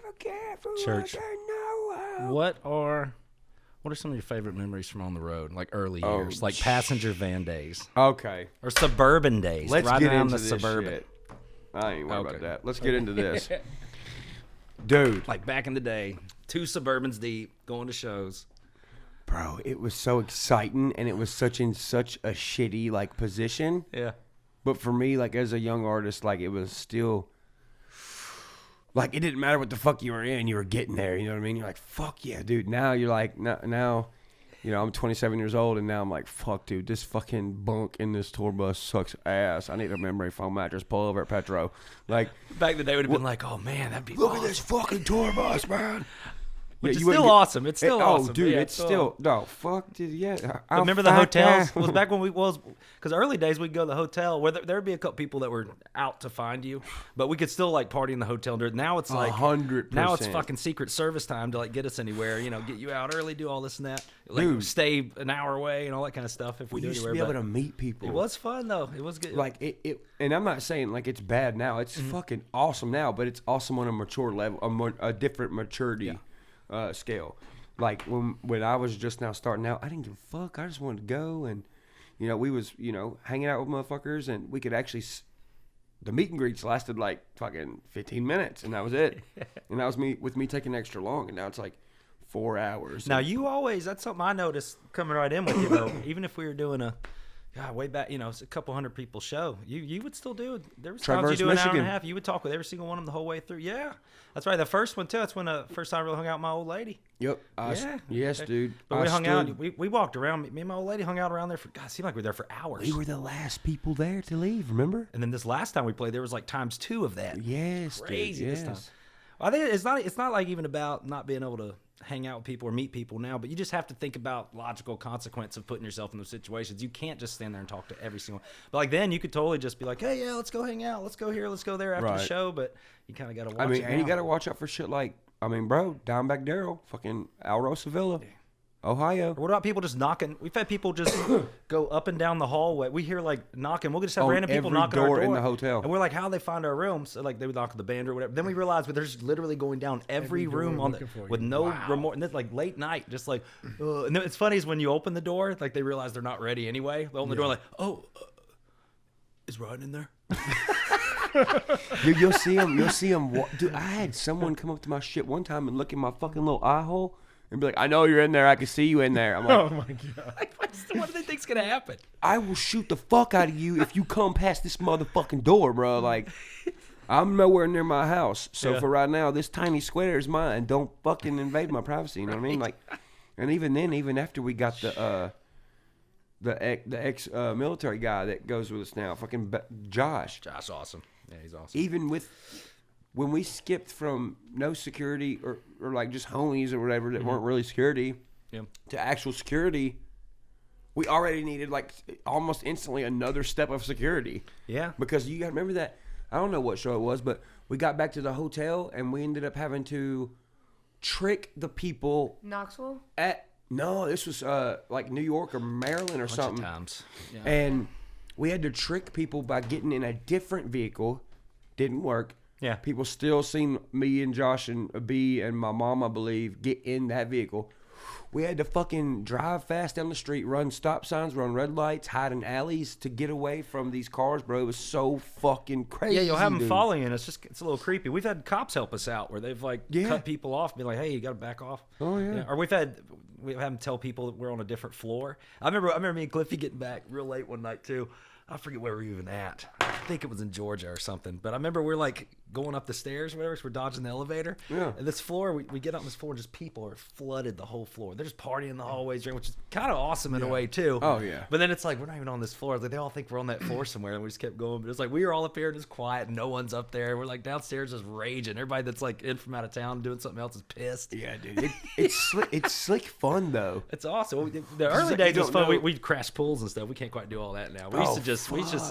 never care for Church. us and no What are some of your favorite memories from on the road, like early years, like passenger van days Okay. or suburban days? Let's riding get around into the this suburban. shit. I ain't worried Okay. about that. Let's get into this. Dude. Like back in the day, 2 Suburbans deep, going to shows. Bro, it was so exciting, and it was such a shitty, like, position. Yeah. But for me, like, as a young artist, like, it was still... Like, it didn't matter what the fuck you were in. You were getting there, you know what I mean? You're like, fuck yeah, dude. Now you're like, now, you know, I'm 27 years old, and now I'm like, fuck, dude, this fucking bunk in this tour bus sucks ass. I need a memory foam mattress. Pull over at Petro. Like, Back in the day, would have been like, oh man, that'd be look awesome. at this fucking tour bus, man. Which is you wouldn't still awesome. It's still awesome. Oh, dude, Yeah, it's still no fuck, dude. Yeah, But remember the hotels? It was back when because early days we'd go to the hotel where there'd be a couple people that were out to find you, but we could still like party in the hotel. Now it's like 100%. Now it's fucking Secret Service time to like get us anywhere. You know, get you out early, do all this and that. Like Dude. stay an hour away and all that kind of stuff if we do used to anywhere. be able But to meet people. it was fun though. It was good. Like it, and I'm not saying like it's bad now. It's fucking awesome now, but it's awesome on a mature level, a different maturity scale. Like when I was just now starting out, I didn't give a fuck. I just wanted to go, and you know we was hanging out with motherfuckers, and we could actually. The meet and greets lasted like fucking 15 minutes, and that was it. And that was me taking extra long, and now it's like 4 hours. Now that's something I noticed coming right in with you though. Even if we were doing way back, it's a couple hundred people show. You would still do it. There was times you do an hour and a half. You would talk with every single one of them the whole way through. Yeah, that's right. The first one too. That's when the first time I really hung out with my old lady. Yep. Yes, dude. But we hung out. We walked around. Me and my old lady hung out around there for. God, it seemed like we were there for hours. We were the last people there to leave. Remember? And then this last time we played, there was like ×2 of that. Yes, Crazy dude, this time. yes. Well, I think it's not like even about not being able to hang out with people or meet people now, but you just have to think about logical consequence of putting yourself in those situations. You can't just stand there and talk to every single one. But like then you could totally just be like, hey, yeah, let's go hang out. Let's go here. Let's go there after the show. But you kind of got to watch it and you now. got to watch out for shit like, bro, Diamondback Daryl, fucking Alro Sevilla, Ohio. Or what about people just knocking? We've had people just go up and down the hallway. We hear like knocking. We'll just have On random people every knocking on our door door in the hotel. and we're like, how they find our rooms? So like they would knock on the band or whatever. Then we realized they're just literally going down every room with no remorse. And it's like late night, just like. And then it's funny is when you open the door, like they realize they're not ready anyway. They open the door like, is Ryan in there? Dude, you'll see him. Dude, I had someone come up to my shit one time and look in my fucking little eye hole and be like, I know you're in there. I can see you in there. I'm like, Oh my god! Like, what do they think's gonna happen? I will shoot the fuck out of you if you come past this motherfucking door, bro. Like, I'm nowhere near my house. So for right now, this tiny square is mine. Don't fucking invade my privacy. You know what I mean? Like, and even then, even after we got the ex military guy that goes with us now, fucking Josh. Josh, awesome. Yeah, he's awesome. Even when we skipped from no security or like just homies or whatever that weren't really security to actual security, we already needed like almost instantly another step of security. Yeah. Because you got to remember that, I don't know what show it was, but we got back to the hotel and we ended up having to trick the people Knoxville? this was like New York or Maryland or something. Times. Yeah. And we had to trick people by getting in a different vehicle. Didn't work. Yeah. People still seen me and Josh and B and my mom, I believe, get in that vehicle. We had to fucking drive fast down the street, run stop signs, run red lights, hide in alleys to get away from these cars, bro. It was so fucking crazy. Yeah, you'll have them dude. following you, and it's a little creepy. We've had cops help us out where they've like cut people off and be like, hey, you got to back off. Oh, yeah. Or we've had them tell people that we're on a different floor. I remember me and Cliffy getting back real late one night too. I forget where we were even at. I think it was in Georgia or something. But I remember we're like going up the stairs or whatever, so we're dodging the elevator. Yeah. And this floor, we get on this floor and just people are flooded the whole floor. They're just partying in the hallways, which is kind of awesome in a way too. Oh, yeah. But then it's like, we're not even on this floor. Like, they all think we're on that floor somewhere, and we just kept going. But it's like, we were all up here just quiet, and no one's up there. We're like downstairs just raging. Everybody that's like in from out of town doing something else is pissed. Yeah, dude. It's slick fun, though. It's awesome. The early like days you was don't fun. know- We'd crash pools and stuff. We can't quite do all that now. We used to just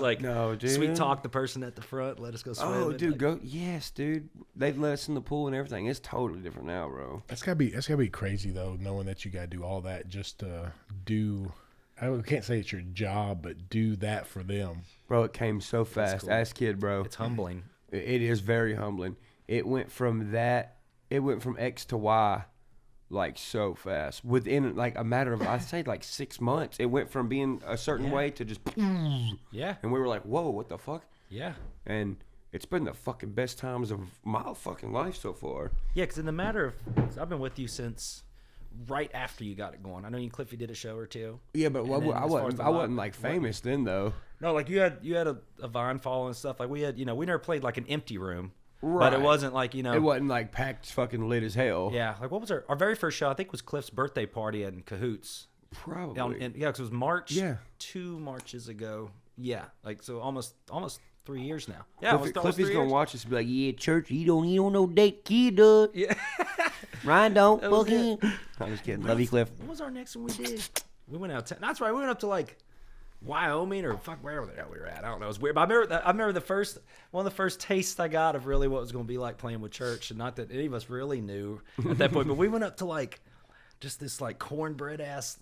like dude. sweet talk the person at the front, let us go swim. Oh, and, dude, like, go. Yes, dude. They'd let us in the pool and everything. It's totally different now, bro. That's gotta be crazy though, knowing that you gotta do all that just to do. I can't say it's your job, but do that for them. Bro, it came so fast. cool. As kid, bro. It's humbling. It is very humbling. It went from that it went from X to Y like so fast. Within like a matter of, I'd say like 6 months, it went from being a certain way to just, Yeah. and we were like, whoa, what the fuck? Yeah. And it's been the fucking best times of my fucking life so far. Yeah, because in the matter of, cause I've been with you since right after you got it going. I know you and Cliffy did a show or two. Yeah, but And then I as far as the wasn't live- like famous then though. No, like you had a Vine following and stuff. Like we had, we never played like an empty room, but Right. it wasn't like It wasn't like packed fucking lit as hell. Yeah, like what was our very first show? I think was Cliff's birthday party in Cahoots. Probably. Yeah, because it was March. Yeah. 2 Marches ago. Yeah, like so almost 3 years now. Yeah, almost Cliffy's 3 gonna years. watch this and be like, yeah, church, he don't know date kid, dude. Yeah. Ryan don't That was fuck him. I'm just kidding. Love you, Cliff. What was our next one we did? We went out. That's right. We went up to like Wyoming or fuck wherever the hell we were at. I don't know. It was weird. But I remember one of the first tastes I got of really what it was going to be like playing with church, and not that any of us really knew at that point. But we went up to like just this like cornbread ass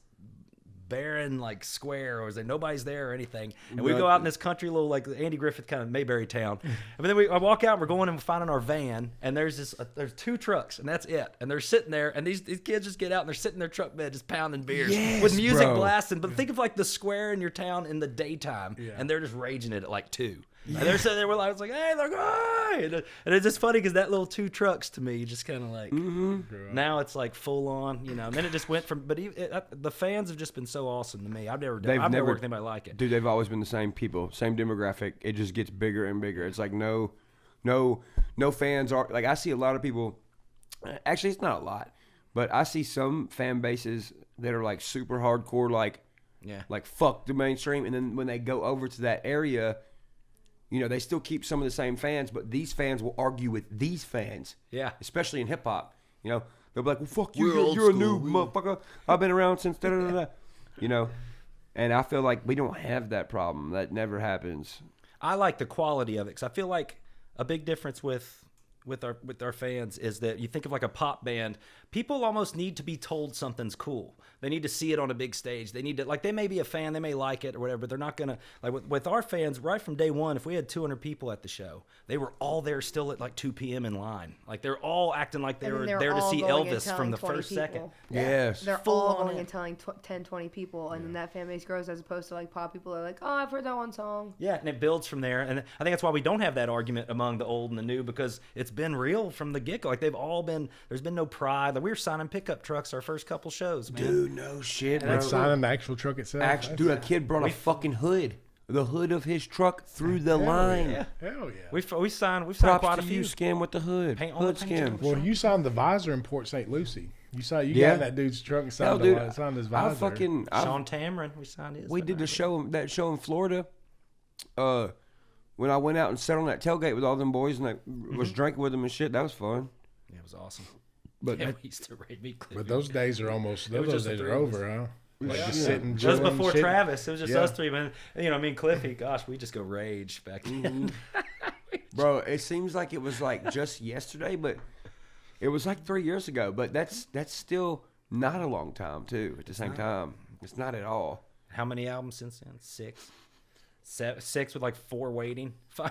barren like square, or is there nobody's there or anything, and we go out in this country little like Andy Griffith kind of Mayberry town, and then I walk out and we're going and we're finding our van, and there's 2 trucks and that's it, and they're sitting there, and these kids just get out and they're sitting in their truck bed just pounding beers with music blasting. But think of like the square in your town in the daytime, and they're just raging it at like 2. And they're sitting there, I was like, hey, they're good. And it's just funny because that little 2 trucks to me just kind of like, now it's like full on, and then it just went from, but the fans have just been so awesome to me. I've never worked with anybody like it. Dude, they've always been the same people, same demographic. It just gets bigger and bigger. It's like no fans are, like I see a lot of people, actually it's not a lot, but I see some fan bases that are like super hardcore, like fuck the mainstream. And then when they go over to that area, they still keep some of the same fans, but these fans will argue with these fans. Yeah. Especially in hip hop. They'll be like, well, fuck you. You're a new motherfucker. I've been around since da-da-da-da. And I feel like we don't have that problem. That never happens. I like the quality of it, because I feel like a big difference with our fans is that you think of like a pop band, people almost need to be told something's cool. They need to see it on a big stage. They need to, like, they may be a fan, they may like it or whatever, but they're not gonna, like with our fans right from day one. If we had 200 people at the show, they were all there still at like 2 p.m. in line. Like they're all acting like they were there to see Elvis from the first second. Yes. They're all going and telling 10, 20 people, and then that fan base grows, as opposed to like pop people are like, oh, I've heard that one song. Yeah, and it builds from there. And I think that's why we don't have that argument among the old and the new, because it's been real from the get-go. Like they've all been, there's been no pride. Like we were signing pickup trucks our first couple shows, man. Dude, no shit, And signing the actual truck itself. Dude, a kid brought a fucking hood. The hood of his truck through the line. Yeah. Hell yeah. We've signed Props quite a to few. you, Skim, with the hood. Hood Skim. Well, you signed the visor in Port St. Lucie. You got in that dude's truck and signed, signed his visor. Sean Tamron, we signed his. We did that show in Florida. When I went out and sat on that tailgate with all them boys and I was drinking with them and shit, that was fun. Yeah, it was awesome. But we used to rate me. But those days are almost those days are over, huh? Like just sitting. Just before shit. Travis, it was just us three, man. Me and Cliffy. Gosh, we just go rage back then. Bro, it seems like it was like just yesterday, but it was like 3 years ago. But that's still not a long time too. At the same time, it's not at all. How many albums since then? 6. 6 with like 4 waiting. 5.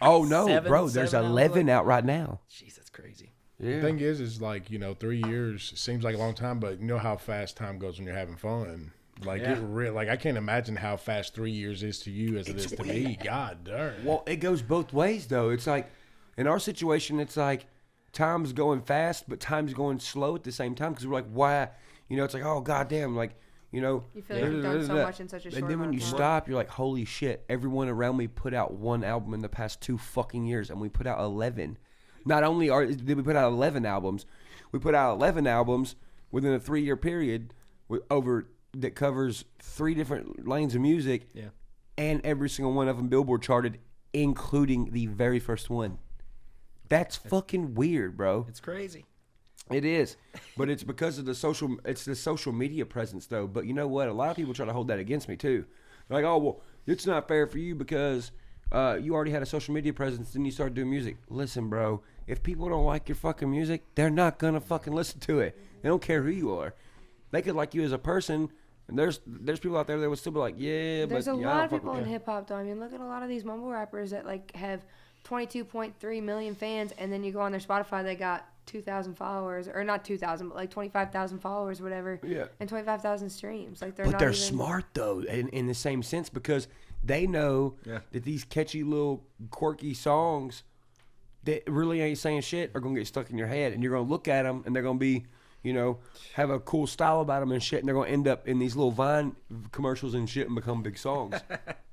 Oh no, bro! There's 11 out right now. Jeez, that's crazy. Yeah. The thing is like 3 years seems like a long time, but you know how fast time goes when you're having fun. Like like I can't imagine how fast 3 years is to you as it is to me. God darn. Well, it goes both ways though. It's like in our situation, it's like time's going fast, but time's going slow at the same time because we're like, why? It's like, oh goddamn, like. You feel like you've done so much in such a short And then when you stop, you're like, holy shit, everyone around me put out one album in the past 2 fucking years, and we put out 11. Not only did we put out 11 albums, we put out 11 albums within a 3-year period that covers 3 different lanes of music, and every single one of them Billboard charted, including the very first one. That's fucking weird, bro. It's crazy. It is, but it's because of the social media presence though. But you know what? A lot of people try to hold that against me too. They're like, oh well, it's not fair for you because you already had a social media presence, then you started doing music. Listen, bro, if people don't like your fucking music, they're not gonna fucking listen to it. They don't care who you are. They could like you as a person, and there's people out there that would still be like, yeah, there's but a lot of people in hip hop though. I mean, look at a lot of these mumble rappers that like have 22.3 million fans, and then you go on their Spotify, they got 2,000 followers, or not 2,000, but like 25,000 followers, whatever. Yeah. And 25,000 streams. Like But they're smart though, in the same sense, because they know that these catchy little quirky songs that really ain't saying shit are gonna get stuck in your head, and you're gonna look at them, and they're gonna be, have a cool style about them and shit, and they're gonna end up in these little Vine commercials and shit and become big songs.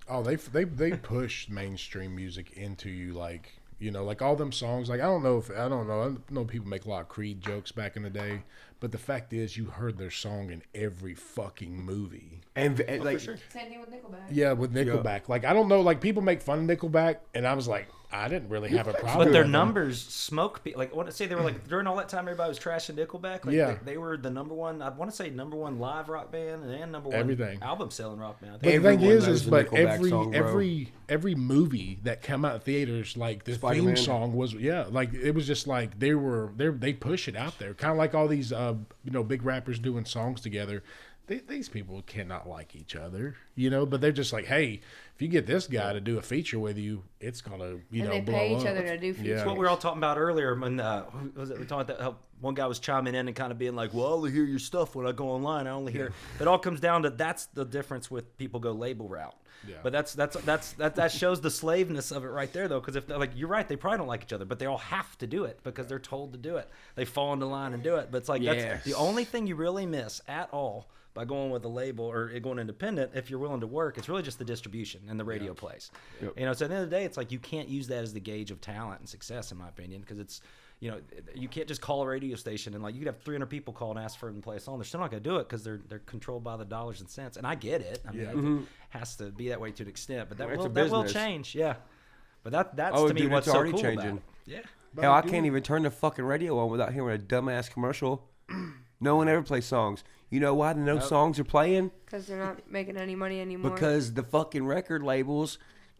Oh, they push mainstream music into you, like. Like all them songs, like I don't know. I know people make a lot of Creed jokes back in the day, but the fact is, you heard their song in every fucking movie. And like, Same thing with Nickelback. Yeah, with Nickelback. Like I don't know, like people make fun of Nickelback, and I was like, I didn't really have a problem. But their with numbers smoke. Like I want to say they were like during all that time, everybody was trashing Nickelback. Like they were the number one. I want to say number one live rock band and number one album selling rock band. But the thing is, but every movie that come out of theaters, like the theme song was like it was just like they push it out there, kind of like all these big rappers doing songs together. These people cannot like each other, but they're just like, hey, if you get this guy to do a feature with you, it's gonna, and they blow pay each up. other to do features. That's what we were all talking about earlier. When was it? We talked about how one guy was chiming in and kind of being like, "Well, I only hear your stuff when I go online. I only hear." It all comes down to that's the difference with people go label route. Yeah. But that shows the slaveness of it right there, though, because if like you're right, they probably don't like each other, but they all have to do it because they're told to do it. They fall into line and do it. But it's like that's the only thing you really miss at all by going with a label or going independent. If you're willing to work, it's really just the distribution and the radio plays. Yep. So at the end of the day, it's like you can't use that as the gauge of talent and success, in my opinion, because it's you can't just call a radio station and like you could have 300 people call and ask for them to play a song. They're still not going to do it because they're controlled by the dollars and cents. And I get it. I mean, it has to be that way to an extent, but that will change. Yeah, but that's to me what's so cool about it. Yeah. Hell, I can't even turn the fucking radio on without hearing a dumbass commercial. No one ever plays songs. You know why the songs are playing? Because they're not making any money anymore. Because the fucking record labels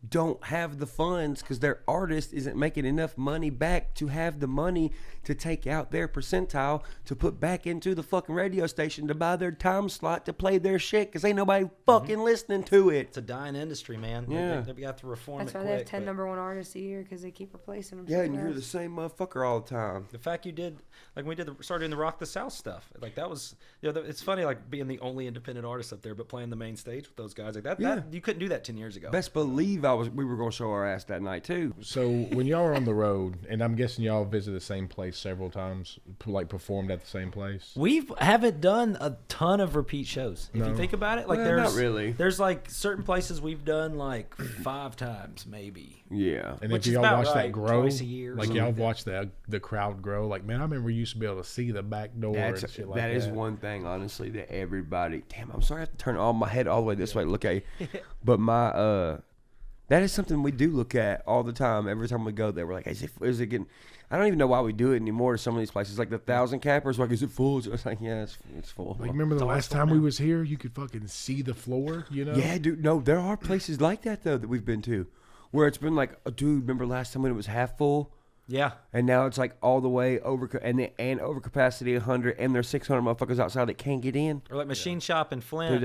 don't have the funds because their artist isn't making enough money back to have the money to take out their percentile to put back into the fucking radio station to buy their time slot to play their shit because ain't nobody fucking listening to it. It's a dying industry, man. Yeah. They have to reform That's it why quick, they have 10 number one artists a year because they keep replacing them. Yeah, and you hear the same motherfucker all the time. The fact you did, like when we started doing the Rock the South stuff, like that was, it's funny, like being the only independent artist up there, but playing the main stage with those guys like that. Yeah. You couldn't do that 10 years ago. Best believe we were gonna show our ass that night too. So when y'all are on the road, and I'm guessing y'all visit the same place several times, like performed at the same place. We haven't done a ton of repeat shows. If you think about it, like not really. There's like certain places we've done like 5 times maybe. Yeah. And if y'all watch that grow, twice a year, like y'all watch the crowd grow, like man, I remember we used to be able to see the back door and shit like that. That is one thing, honestly, that everybody. Damn, I'm sorry, I have to turn all my head all the way this way to look at you. But that is something we do look at all the time. Every time we go there, we're like, is it getting? I don't even know why we do it anymore. Some of these places, like the 1,000 Cappers, like, is it full? It's like, yeah, it's full. Like, remember the last time we was here, you could fucking see the floor, Yeah, dude. No, there are places like that though that we've been to, where it's been like, oh, dude, remember last time when it was half full? Yeah. And now it's like all the way over and over capacity 100, and there's 600 motherfuckers outside that can't get in. Or like Machine Shop in Flint. Dude,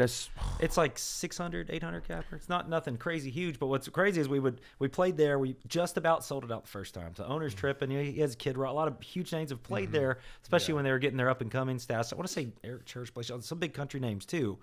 it's like 600, 800 capper. It's not nothing crazy huge, but what's crazy is we played there. We just about sold it out the first time. So owner's tripping. He has a Kid Rock. A lot of huge names have played there, especially when they were getting their up and coming stats. I want to say Eric Church plays some big country names too.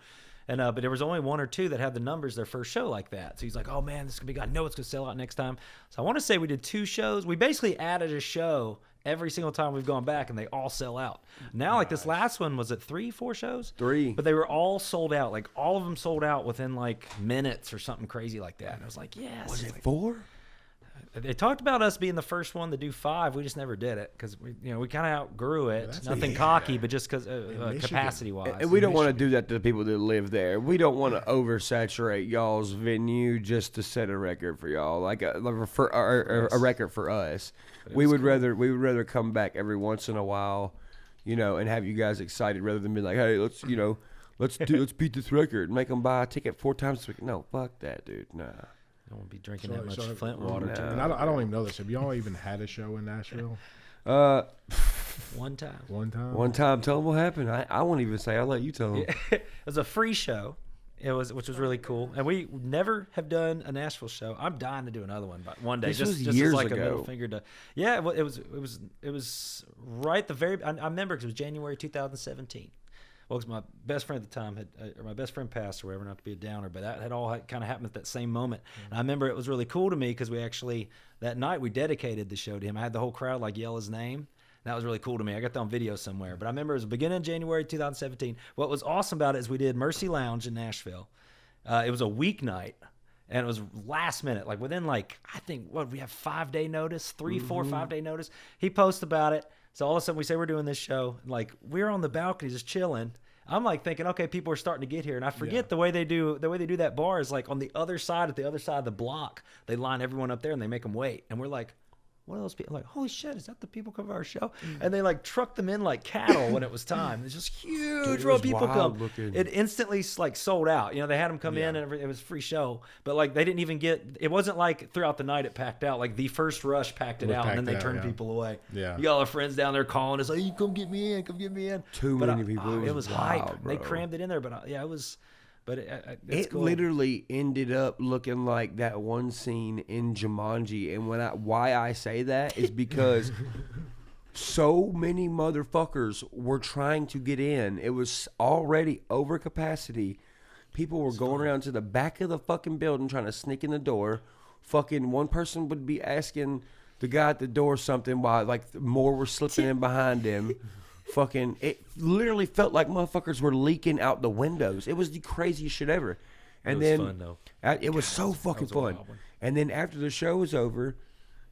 And but there was only 1 or 2 that had the numbers their first show like that. So he's like, "Oh man, this is gonna be. I know it's gonna sell out next time." So I want to say we did 2 shows. We basically added a show every single time we've gone back, and they all sell out. Now, like this last one, was it 3, 4 shows? 3. But they were all sold out. Like all of them sold out within like minutes or something crazy like that. And I was like, "Yes." Was it 4? They talked about us being the first one to do 5. We just never did it because we kind of outgrew it. Nothing cocky, but just because capacity wise. And we don't want to do that to the people that live there. We don't want to oversaturate y'all's venue just to set a record for y'all, like a record for us. We would rather come back every once in a while, and have you guys excited rather than be like, hey, let's beat this record and make them buy a ticket 4 times. No, fuck that, dude. Nah. I won't be drinking that much Flint water. No. Too. And I don't even know this. Have y'all even had a show in Nashville? One time. One time? One time. Tell them what happened. I won't even say. I'll let you tell them. It was a free show which was really cool. And we never have done a Nashville show. I'm dying to do another one, but one day. This just was years as like ago. a middle finger to. Yeah, it was right the very. I remember because it was January 2017. Well, because my best friend at the time or my best friend passed or whatever, not to be a downer, but that had all kind of happened at that same moment. And I remember it was really cool to me because we actually that night we dedicated the show to him. I had the whole crowd like yell his name. That was really cool to me. I got that on video somewhere. But I remember it was the beginning of January 2017. What was awesome about it is we did Mercy Lounge in Nashville. It was a weeknight, and it was last minute. Like within I think, we have 5-day notice, 3, 4, 5-day notice. He posts about it. So all of a sudden we say we're doing this show. Like we're on the balcony just chilling. I'm like thinking, okay, people are starting to get here. And I forget the way they do that bar is like on the other side, at the other side of the block, they line everyone up there and they make them wait. And we're like, what are those people? Like, holy shit, is that the people come to our show? And they like trucked them in like cattle when it was time. It's just huge row of people come. Looking. It instantly like sold out. They had them come in and it was a free show. But like they didn't even it wasn't like throughout the night it packed out. Like the first rush packed it out and then they turned people away. Yeah. You got all our friends down there calling us like, hey, come get me in, come get me in. Too many people. It was wild, hype. bro. They crammed it in there, but it was. But it's it cool. literally ended up looking like that one scene in Jumanji, and why I say that is because so many motherfuckers were trying to get in. It was already over capacity. People were going around to the back of the fucking building trying to sneak in the door. Fucking one person would be asking the guy at the door something while like more were slipping in behind him. Fucking, it literally felt like motherfuckers were leaking out the windows. It was the craziest shit ever. And it was then fun, though. It was so fucking fun. And then after the show was over,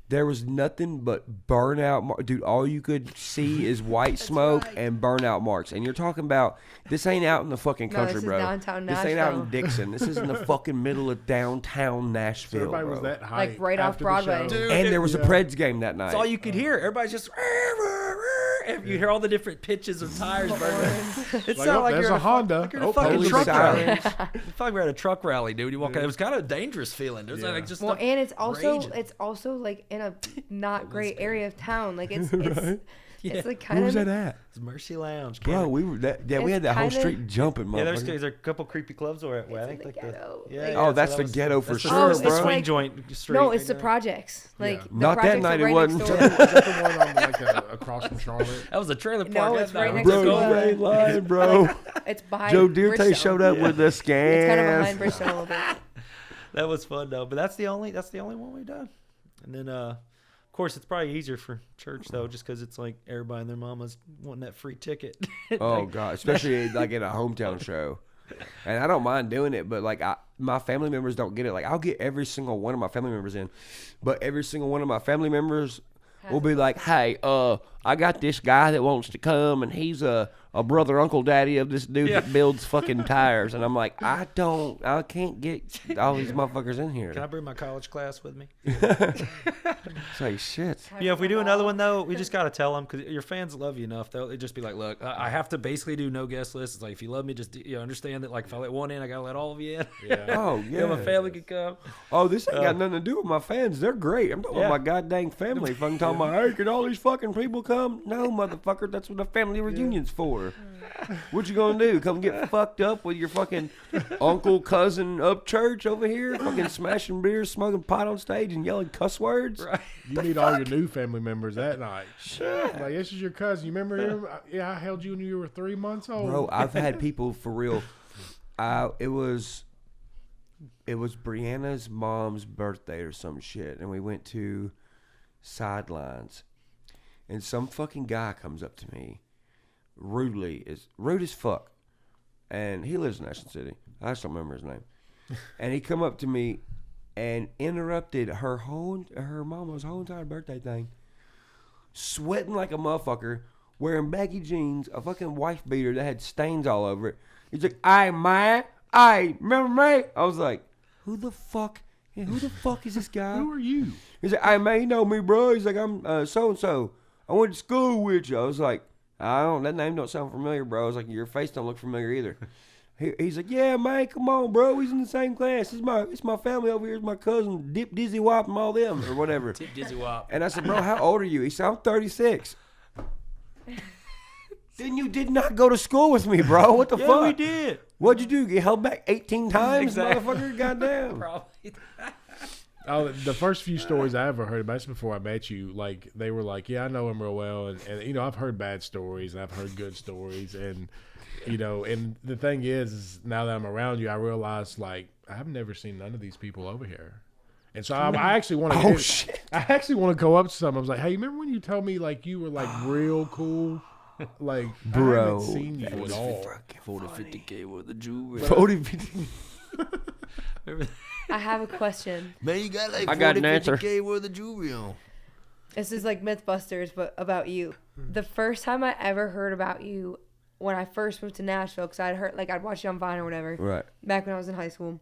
there was nothing but burnout. Dude, all you could see is white smoke and burnout marks. And you're talking about, this ain't out in the fucking country, this is bro. downtown This ain't out in Nashville. Dixon. This is in the fucking middle of downtown Nashville, Everybody bro. was that hype. Like, right off after the Broadway. show. Dude, And there was a Preds game that night. That's all you could hear. Everybody's just. You hear all the different pitches of tires burning. It Like, sounded like there's you're a in Honda. Like you're in a fucking police truck rally. sirens. You felt like we're at a truck rally, dude. You walk out. It was kind of a dangerous feeling. It was like just Well, stuff and it's raging. also like in a not great area of town. Like it's Yeah. it's like Where kind was of that at? It's Mercy Lounge, Bro, we were we had that whole kinda- street jumping, Yeah, motherfucker. there's a couple creepy clubs where I think the like ghetto. yeah. Like- yeah, Oh, that's that the was- ghetto for that's sure, the, Oh, the it's swing like- joint street. no, it's the right there. projects. Like the Not that projects night are it right wasn't. next Is door. that the one on across from Charlotte? That was a trailer park. No, that it's right night. next Bro, door. you ain't lying, bro. It's behind. Joe Dirte Bridgestone. showed up with the scam. It's kind of behind Bridgestone a little bit. That was fun though. But that's the only one we've done. And then of course it's probably easier for church though, just because it's like everybody and their mama's wanting that free ticket. Oh god, especially like at a hometown show. And I don't mind doing it, but like my family members don't get it. Like I'll get every single one of my family members in, but every single one of my family members will be like, "Hey, I got this guy that wants to come, and he's a brother, uncle, daddy of this dude that builds fucking tires." And I'm like, I can't get all these motherfuckers in here. Can I bring my college class with me? Say shit. Yeah, if we do another one though, we just gotta tell them because your fans love you enough. They'll just be like, "Look, I have to basically do no guest lists. It's like if you love me, just understand that. Like if I let one in, I gotta let all of you in. Yeah. Oh yeah. My family can come. Oh, this ain't got nothing to do with my fans. They're great. I'm talking about my goddamn family. Fucking talking about, hey, can all these fucking people come? No, motherfucker. That's what a family reunion's for. What you gonna do? Come get fucked up with your fucking uncle, cousin up church over here? Fucking smashing beers, smoking pot on stage, and yelling cuss words? Right. You meet all your new family members that night. Shit. Like, this is your cousin. You remember him? Yeah, I held you when you were 3 months old. Bro, I've had people for real. It was Brianna's mom's birthday or some shit, and we went to Sidelines, and some fucking guy comes up to me, rude as fuck, and he lives in National City. I just don't remember his name. And he come up to me and interrupted her mama's whole entire birthday thing, sweating like a motherfucker, wearing baggy jeans, a fucking wife beater that had stains all over it. He's like, "Hey, man, hey, remember me?" I was like, who the fuck is this guy? Who are you? He's like, "Hey, man, you know me, bro." He's like, "I'm so-and-so. I went to school with you." I was like, that name don't sound familiar, bro. I was like, your face don't look familiar either. He's like, "Yeah, man, come on, bro. He's in the same class. It's my family over here. It's my cousin, Dip, Dizzy Wop, and all them, or whatever." Tip Dizzy Wop. And I said, "Bro, how old are you?" He said, "I'm 36. Then you did not go to school with me, bro. What the fuck? Yeah, we did. What'd you do? Get held back 18 times, Exactly. motherfucker? Goddamn. Probably. Oh, the first few stories I ever heard about, just before I met you, like they were like, yeah, I know him real well, and you know, I've heard bad stories and I've heard good stories, and you know, and the thing is now that I'm around you, I realize like I've never seen none of these people over here, and so I actually want to. Oh shit! I actually want to go up to some. I was like, hey, you remember when you told me like you were like real cool? Like, Bro, I haven't seen you at all. 40-50K worth of jewelry. 40-50. I have a question. Man, you got like I got an answer. 50K worth of jewelry on. This is like Mythbusters, but about you. The first time I ever heard about you, when I first moved to Nashville, because I'd heard, like, I'd watch you on Vine or whatever. Right. Back when I was in high school.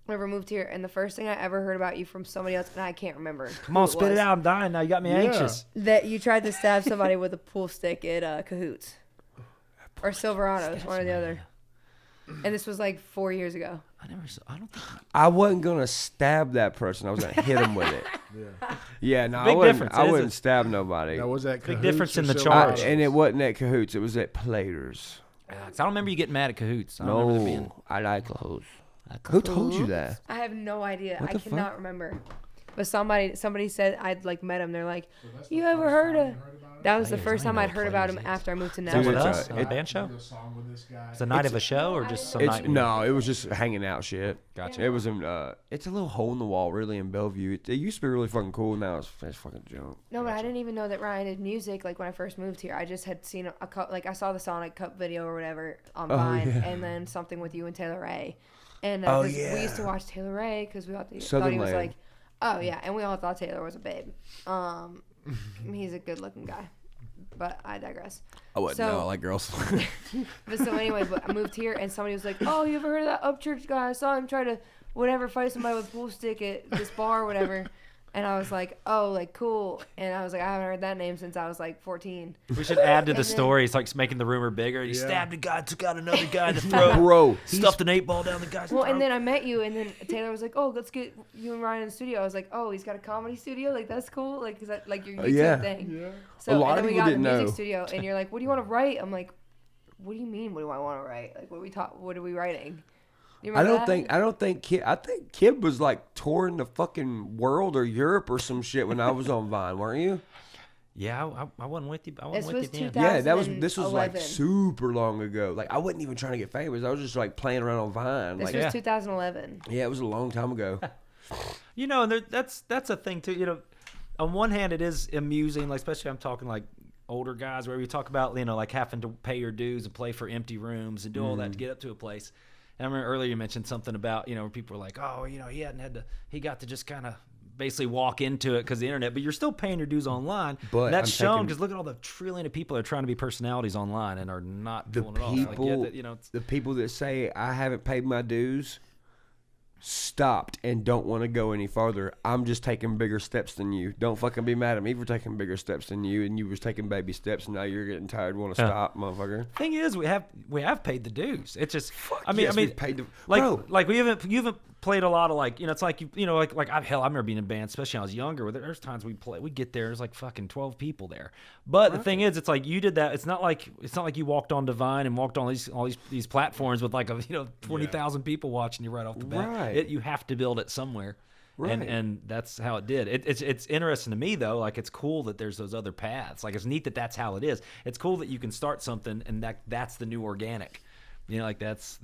Whenever I moved here, and the first thing I ever heard about you from somebody else, and I can't remember. Come on, spit it out. I'm dying now. You got me anxious. That you tried to stab somebody with a pool stick at Cahoots. Or Silverados, one or the other. And this was like 4 years ago. I don't think. I wasn't gonna stab that person. I was gonna hit him with it. Yeah, no, Big I wouldn't. difference, I isn't wouldn't it? stab nobody. Now, was that Big Cahoots difference or in the Silverados? charge. And it wasn't at Cahoots. It was at Platers. I don't remember you getting mad at Cahoots. I don't remember there being. No, I like Cahoots. Who told you that? I have no idea. What I the cannot fuck? remember. But somebody said I'd like met him. They're like, you ever heard of? That was the first time I'd heard about him after I moved to Is that with Nashville. us? A band show? It's the night of a show or just some night? No, it was just hanging out shit. Gotcha. It was in. It's a little hole in the wall, really, in Bellevue. It used to be really fucking cool. Now it's fucking junk. No, but I didn't even know that Ryan did music. Like when I first moved here, I just had seen like I saw the Sonic Cup video or whatever on Vine, and then something with you and Taylor Ray. And 'cause we used to watch Taylor Ray because we thought he was Southernland. like, oh yeah, and we all thought Taylor was a babe. He's a good-looking guy, but I digress. I wouldn't So- know. I like girls. But so anyway, but I moved here and somebody was like, "Oh, you ever heard of that Upchurch guy? I saw him try to whatever fight somebody with a pool stick at this bar or whatever." And I was like, "Oh, like cool." And I was like, "I haven't heard that name since I was like 14." We should add to the And then- story. It's like making the rumor bigger. He Yeah. stabbed a guy, took out another guy in the throat, Bro, stuffed an 8-ball down the guy's Well, throat. and then I met you, and then Taylor was like, "Oh, let's get you and Ryan in the studio." I was like, "Oh, he's got a comedy studio? Like that's cool? Like is that like your YouTube yeah. thing?" Yeah. So A lot and of then we people got in the didn't music know. studio, and you're like, "What do you want to write?" I'm like, "What do you mean? What do I want to write? Like what are we writing?" You I remember don't think Kid. I think Kid was like touring the fucking world or Europe or some shit when I was on Vine, weren't you? Yeah, I wasn't with you. I This wasn't was with you then. 2000. Yeah, this was like 2011. super long ago. Like I wasn't even trying to get famous. I was just like playing around on Vine. This Like was Yeah. 2011. yeah, it was a long time ago. You know, and that's a thing too. You know, on one hand, it is amusing, like especially I'm talking like older guys, where we talk about like having to pay your dues and play for empty rooms and do all that to get up to a place. And I remember earlier you mentioned something about where people were like, oh, he got to just kind of basically walk into it because of the internet, but you're still paying your dues online. But and that's I'm shown taking- because look at all the trillion of people that are trying to be personalities online and are not The pulling it off. people, Like, yeah, it's, the people that say I haven't paid my dues, stopped and don't want to go any farther. I'm just taking bigger steps than you. Don't fucking be mad at me for taking bigger steps than you, and you was taking baby steps, and now you're getting tired, want to stop, motherfucker. thing is, we have paid the dues. It's just, yes, we've paid the- like Bro. like you haven't played a lot of it's like like I remember being in bands, especially when I was younger. Where there's times we get there, there's like fucking 12 people there. But the thing is, it's like you did that. It's not like you walked on Divine and walked on all these platforms with like 20,000 people watching you right off the bat. Right. You have to build it somewhere. Right. And that's how it did. It's interesting to me though. Like it's cool that there's those other paths. Like it's neat that that's how it is. It's cool that you can start something and that's the new organic. Like that's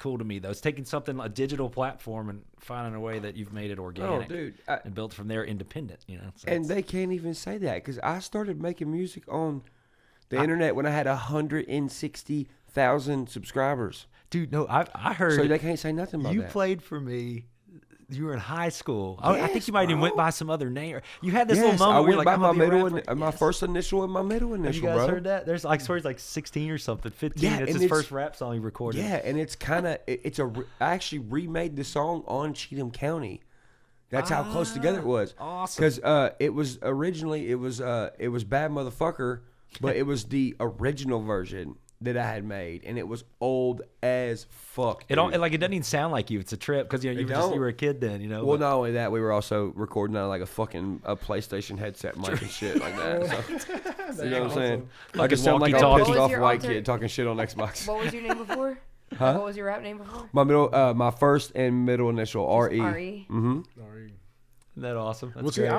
cool to me though. It's taking something a digital platform and finding a way that you've made it organic. Oh, dude, and built from there independent. So And they can't even say that because I started making music on the internet when I had 160,000 subscribers. dude, no, I heard So they can't say nothing about you that. played for me. You were in high school. I think Yes, you might even bro. went by some other name. You had this Yes, little I moment where went you're like, by my I'm gonna be a middle rapper. and my Yes. first initial and my middle Have initial, you guys bro. heard that? There's like stories like 16 or something, 15. Yeah, it's and his it's- first rap song he recorded. Yeah, and it's kind of I actually remade the song on Cheatham County. That's how close together it was. Awesome. Because it was originally it was Bad Motherfucker, but it was the original version. that I had made, and it was old as fuck. It doesn't even sound like you. It's a trip because you were a kid then. Well, not only that, we were also recording on like a PlayStation headset mic and shit like that. So, you know what I'm saying? I could sound like a pissed off white kid talking shit on Xbox. What was your name before? Huh? What was your rap name before? My first and middle initial RE. RE. Mm-hmm. Sorry. Isn't that awesome? That's Well, see, great.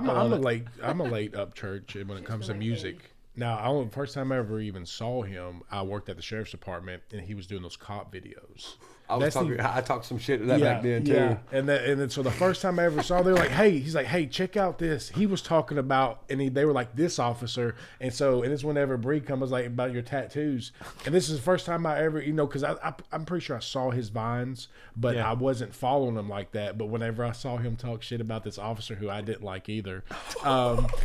I'm a late up church when it comes to music. Now, the first time I ever even saw him, I worked at the sheriff's department, and he was doing those cop videos. I talked some shit to that back then too. Yeah, and then so the first time I ever saw, they were like, he's like, hey, check out this. He was talking about, and they were like, this officer, and it's whenever Bree comes like about your tattoos, and this is the first time I ever, because I'm pretty sure I saw his vines, but I wasn't following him like that. But whenever I saw him talk shit about this officer who I didn't like either,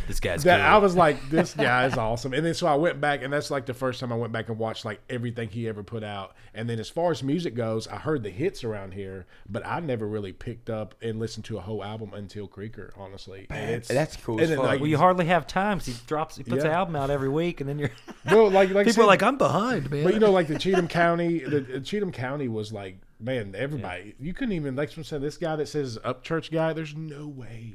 this guy's cool. I was like, this guy is awesome. And then so I went back, and that's like the first time I went back and watched like everything he ever put out. And then as far as music goes, I heard the hits around here, but I never really picked up and listened to a whole album until Creeker, honestly. And that's cool. And then, like, well, you hardly have time. He puts an album out every week, and then you're like people are like, I'm behind, man. But like the Cheatham County was like, man, everybody. You couldn't even like someone said this guy that says Upchurch guy. There's no way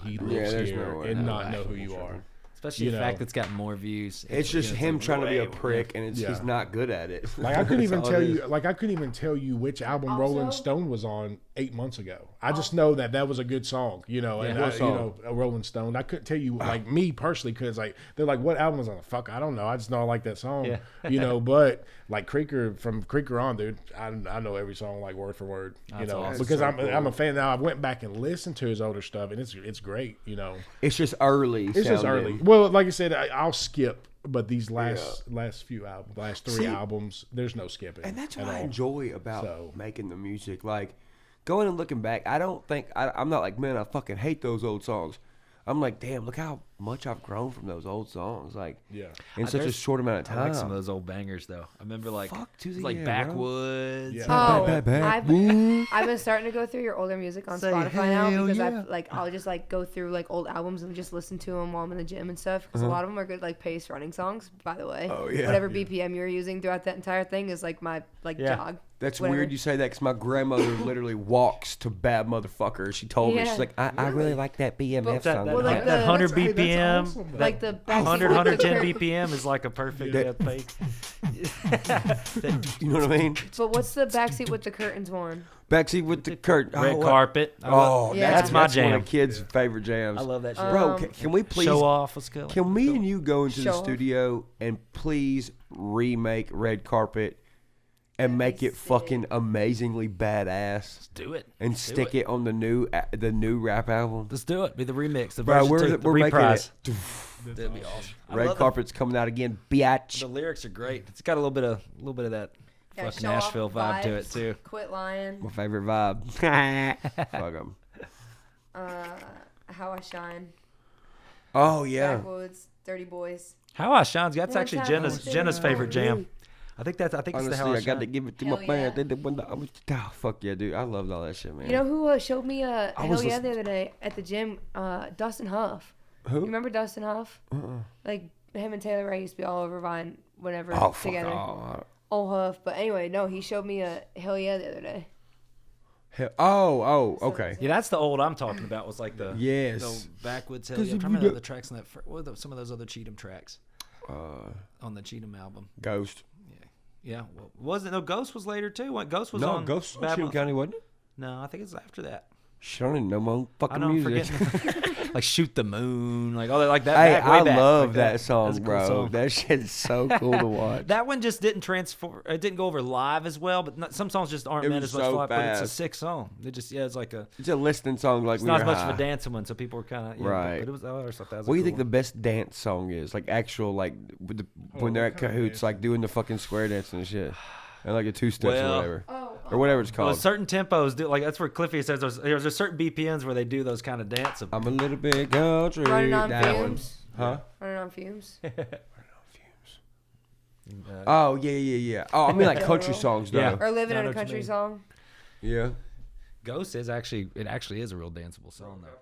he lives here and not know who you are. Especially the fact that it's got more views. It's just him trying to be a prick, and he's not good at it. Like I couldn't even tell you which album Rolling Stone was on 8 months ago. I just know that was a good song, and a Rolling Stone. I couldn't tell you, like me personally, because like they're like, what album was on? Fuck, I don't know. I just know I like that song, But like Creeker, from Creeker on, dude, I know every song like word for word, awesome. because I'm a fan now. I went back and listened to his older stuff, and it's great, It's just early. It's just early. Well, like I said, I'll skip. But these last few albums, last three albums, there's no skipping. And that's what I enjoy about making the music. Like, going and looking back, I don't think, I'm not like, man, I fucking hate those old songs. I'm like, damn, look how much I've grown from those old songs. Like, in such a short amount of time. I like some of those old bangers, though. I remember, like, Backwoods. Yeah. Oh, I've been starting to go through your older music on Spotify now because I'll just like go through like old albums and just listen to them while I'm in the gym and stuff. Because a lot of them are good like pace running songs. By the way, whatever BPM you're using throughout that entire thing is like my jog. That's weird you say that because my grandmother literally walks to Bad Motherfucker. She told me, she's like, I really like that BMF song. That 100 BPM, awesome, like the 110 BPM is like a perfect pace. You know what I mean? But what's the backseat with the curtains one? Backseat with the curtain. Red carpet. That's my jam. One of jam. kids' favorite jams. I love that shit. Bro, can we please show off? Let's go. Can me and you go into the studio and please remake Red Carpet and make it fucking amazingly badass? Let's do it. And stick it on the new rap album. Let's do it. Be the remix. The Bro, version we're reprise. Making it. That'd be awesome. Red Carpet's coming out again, biatch. The lyrics are great. It's got a little bit of that fucking Nashville vibe to it too. Quit lying. My favorite vibe. Fuck 'em. How I Shine. Oh yeah. Backwoods. Dirty Boys. How I Shine's. That's actually Jenna's favorite jam. I think it's Honestly, the How I got to Shine. give it to my band. Oh, fuck yeah, dude. I loved all that shit, man. You know who showed me Hell Yeah the other day at the gym? Dustin Huff. Who? You remember Dustin Huff? Like him and Taylor Ray used to be all over Vine whenever together. Old Huff. But anyway, no, he showed me Hell Yeah the other day. Okay. Yeah, that's the old I'm talking about. Was like the yes. the Backwoods Hell Yeah. I'm trying to remember the tracks on that. What were some of those other Cheatham tracks? On the Cheatham album. Ghost. Yeah. Well, wasn't no Ghost was later too? What Ghost was on? Ghost was Cheatham County, wasn't it? No, I think it's after that. Shit, I don't even know my own fucking music. Like Shoot the Moon, like all that, like that. Hey, I back, love like that song, cool bro. Song. That shit's so cool to watch. That one just didn't transform. It didn't go over live as well. But some songs just aren't meant as much live. But it's a sick song. It just it's like a. It's a listening song, like it's not as much of a dancing one, so people were kind of right. But it was. I always thought that was. What do you think the best dance song is? Like actual, like with when they're at cahoots, like doing the fucking square dancing and shit, and like a two steps or whatever. Or whatever it's called. Well, certain tempos do, like that's where Cliffy says there's a certain BPMs where they do those kind of dance. I'm a little bit country. Running on fumes. Huh? Running on fumes. Oh yeah. Oh, I mean like country songs though. Yeah. Or living in a country song. Yeah. Ghost is actually is a real danceable song though.